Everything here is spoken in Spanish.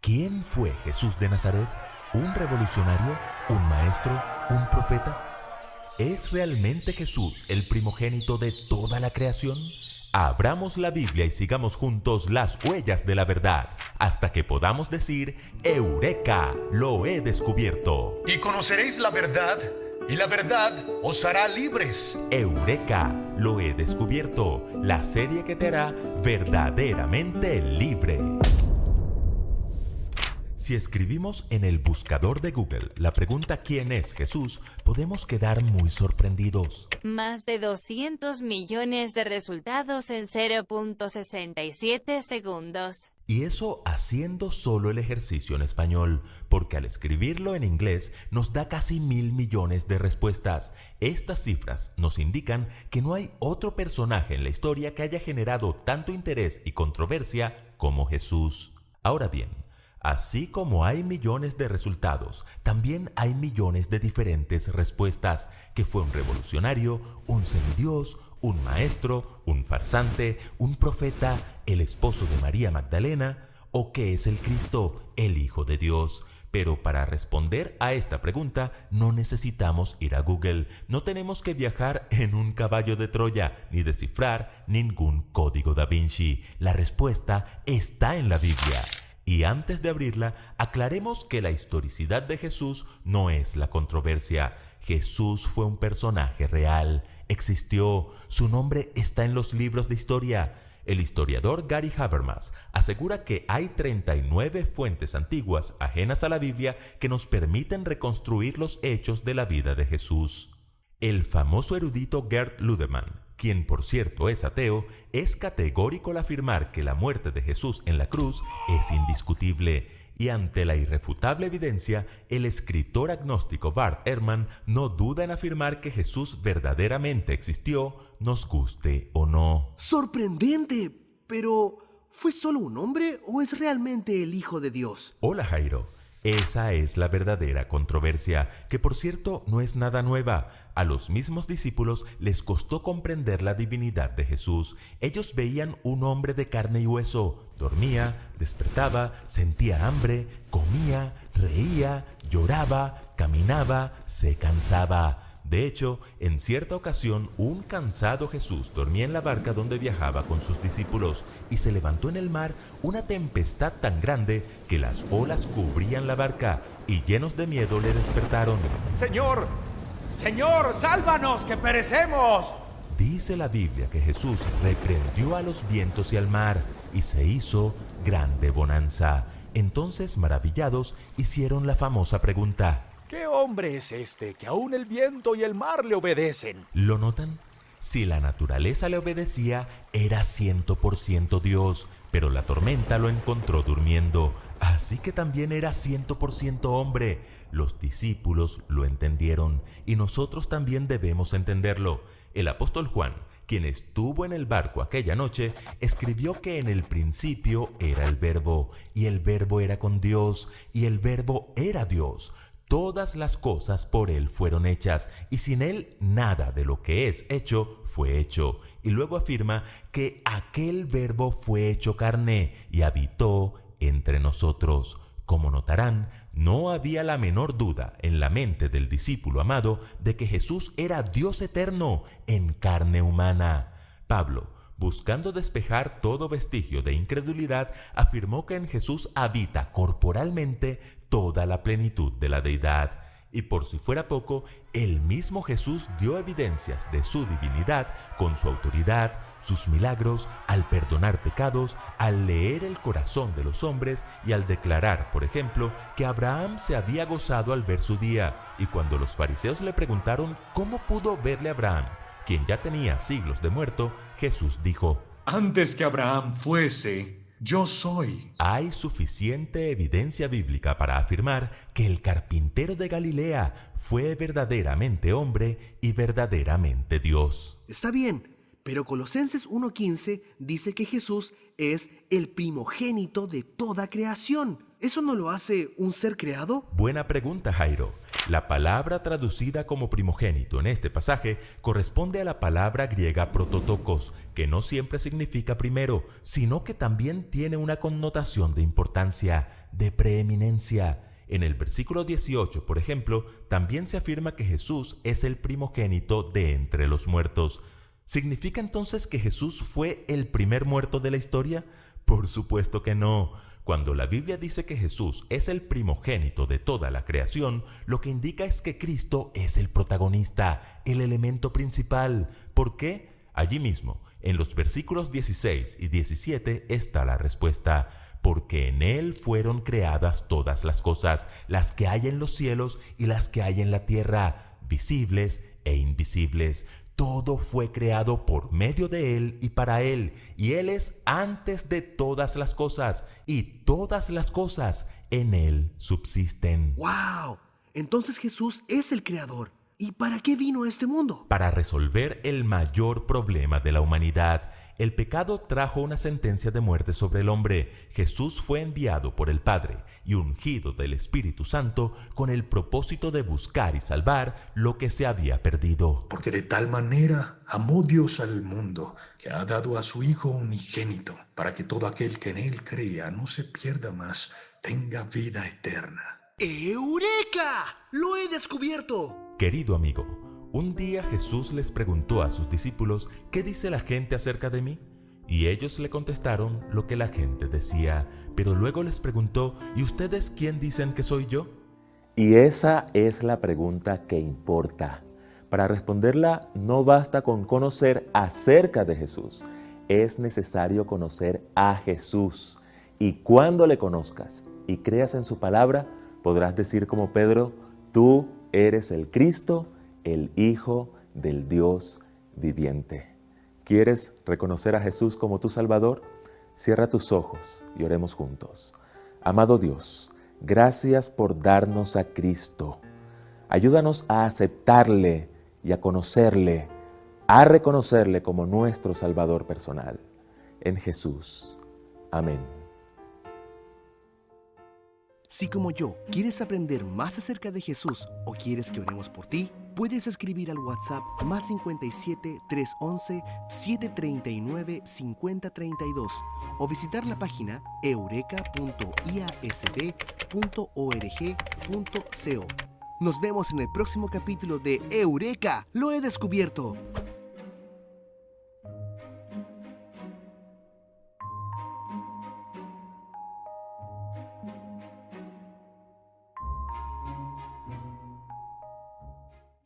¿Quién fue Jesús de Nazaret? ¿Un revolucionario? ¿Un maestro? ¿Un profeta? ¿Es realmente Jesús el primogénito de toda la creación? Abramos la Biblia y sigamos juntos las huellas de la verdad, hasta que podamos decir, ¡Eureka! ¡Lo he descubierto! Y conoceréis la verdad, y la verdad os hará libres. ¡Eureka! ¡Lo he descubierto! La serie que te hará verdaderamente libre. Si escribimos en el buscador de Google la pregunta ¿quién es Jesús?, podemos quedar muy sorprendidos. Más de 200 millones de resultados en 0.67 segundos. Y eso haciendo solo el ejercicio en español, porque al escribirlo en inglés nos da casi 1.000 millones de respuestas. Estas cifras nos indican que no hay otro personaje en la historia que haya generado tanto interés y controversia como Jesús. Ahora bien, así como hay millones de resultados, también hay millones de diferentes respuestas, que fue un revolucionario, un semidios, un maestro, un farsante, un profeta, el esposo de María Magdalena, o que es el Cristo, el Hijo de Dios. Pero para responder a esta pregunta no necesitamos ir a Google, no tenemos que viajar en un caballo de Troya, ni descifrar ningún código da Vinci. La respuesta está en la Biblia. Y antes de abrirla, aclaremos que la historicidad de Jesús no es la controversia. Jesús fue un personaje real, existió, su nombre está en los libros de historia. El historiador Gary Habermas asegura que hay 39 fuentes antiguas ajenas a la Biblia que nos permiten reconstruir los hechos de la vida de Jesús. El famoso erudito Gerd Ludemann, quien por cierto es ateo, es categórico al afirmar que la muerte de Jesús en la cruz es indiscutible, y ante la irrefutable evidencia, el escritor agnóstico Bart Ehrman no duda en afirmar que Jesús verdaderamente existió, nos guste o no. ¡Sorprendente! Pero, ¿fue solo un hombre o es realmente el Hijo de Dios? Hola Jairo. Esa es la verdadera controversia, que por cierto no es nada nueva. A los mismos discípulos les costó comprender la divinidad de Jesús. Ellos veían un hombre de carne y hueso. Dormía, despertaba, sentía hambre, comía, reía, lloraba, caminaba, se cansaba. De hecho, en cierta ocasión, un cansado Jesús dormía en la barca donde viajaba con sus discípulos y se levantó en el mar una tempestad tan grande que las olas cubrían la barca y llenos de miedo le despertaron. Señor, Señor, sálvanos, que perecemos. Dice la Biblia que Jesús reprendió a los vientos y al mar y se hizo grande bonanza. Entonces, maravillados, hicieron la famosa pregunta: ¿qué hombre es este que aún el viento y el mar le obedecen? ¿Lo notan? Si la naturaleza le obedecía, era 100% Dios, pero la tormenta lo encontró durmiendo, así que también era 100% hombre. Los discípulos lo entendieron y nosotros también debemos entenderlo. El apóstol Juan, quien estuvo en el barco aquella noche, escribió que en el principio era el Verbo, y el Verbo era con Dios, y el Verbo era Dios. Todas las cosas por Él fueron hechas, y sin Él nada de lo que es hecho fue hecho. Y luego afirma que aquel Verbo fue hecho carne y habitó entre nosotros. Como notarán, no había la menor duda en la mente del discípulo amado de que Jesús era Dios eterno en carne humana. Pablo, buscando despejar todo vestigio de incredulidad, afirmó que en Jesús habita corporalmente toda la plenitud de la deidad. Y por si fuera poco, el mismo Jesús dio evidencias de su divinidad con su autoridad, sus milagros, al perdonar pecados, al leer el corazón de los hombres y al declarar, por ejemplo, que Abraham se había gozado al ver su día. Y cuando los fariseos le preguntaron cómo pudo verle a Abraham, quien ya tenía siglos de muerto, Jesús dijo: Antes que Abraham fuese, yo soy. Hay suficiente evidencia bíblica para afirmar que el carpintero de Galilea fue verdaderamente hombre y verdaderamente Dios. Está bien, pero Colosenses 1:15 dice que Jesús es el primogénito de toda creación. ¿Eso no lo hace un ser creado? Buena pregunta, Jairo. La palabra traducida como primogénito en este pasaje corresponde a la palabra griega prototokos, que no siempre significa primero, sino que también tiene una connotación de importancia, de preeminencia. En el versículo 18, por ejemplo, también se afirma que Jesús es el primogénito de entre los muertos. ¿Significa entonces que Jesús fue el primer muerto de la historia? Por supuesto que no. Cuando la Biblia dice que Jesús es el primogénito de toda la creación, lo que indica es que Cristo es el protagonista, el elemento principal. ¿Por qué? Allí mismo, en los versículos 16 y 17 está la respuesta. Porque en Él fueron creadas todas las cosas, las que hay en los cielos y las que hay en la tierra, visibles e invisibles. Todo fue creado por medio de Él y para Él, y Él es antes de todas las cosas, y todas las cosas en Él subsisten. ¡Wow! Entonces Jesús es el creador. ¿Y para qué vino a este mundo? Para resolver el mayor problema de la humanidad. El pecado trajo una sentencia de muerte sobre el hombre. Jesús fue enviado por el Padre y ungido del Espíritu Santo con el propósito de buscar y salvar lo que se había perdido. Porque de tal manera amó Dios al mundo, que ha dado a su Hijo unigénito, para que todo aquel que en Él crea no se pierda mas, tenga vida eterna. ¡Eureka! ¡Lo he descubierto! Querido amigo, un día Jesús les preguntó a sus discípulos, ¿qué dice la gente acerca de mí? Y ellos le contestaron lo que la gente decía, pero luego les preguntó, ¿y ustedes quién dicen que soy yo? Y esa es la pregunta que importa. Para responderla no basta con conocer acerca de Jesús, es necesario conocer a Jesús. Y cuando le conozcas y creas en su palabra, podrás decir como Pedro, tú eres el Cristo, el Hijo del Dios viviente. ¿Quieres reconocer a Jesús como tu Salvador? Cierra tus ojos y oremos juntos. Amado Dios, gracias por darnos a Cristo. Ayúdanos a aceptarle y a conocerle, a reconocerle como nuestro Salvador personal. En Jesús. Amén. Si como yo quieres aprender más acerca de Jesús o quieres que oremos por ti, puedes escribir al WhatsApp +57 311 739 5032 o visitar la página eureka.iasd.org.co. Nos vemos en el próximo capítulo de Eureka, lo he descubierto.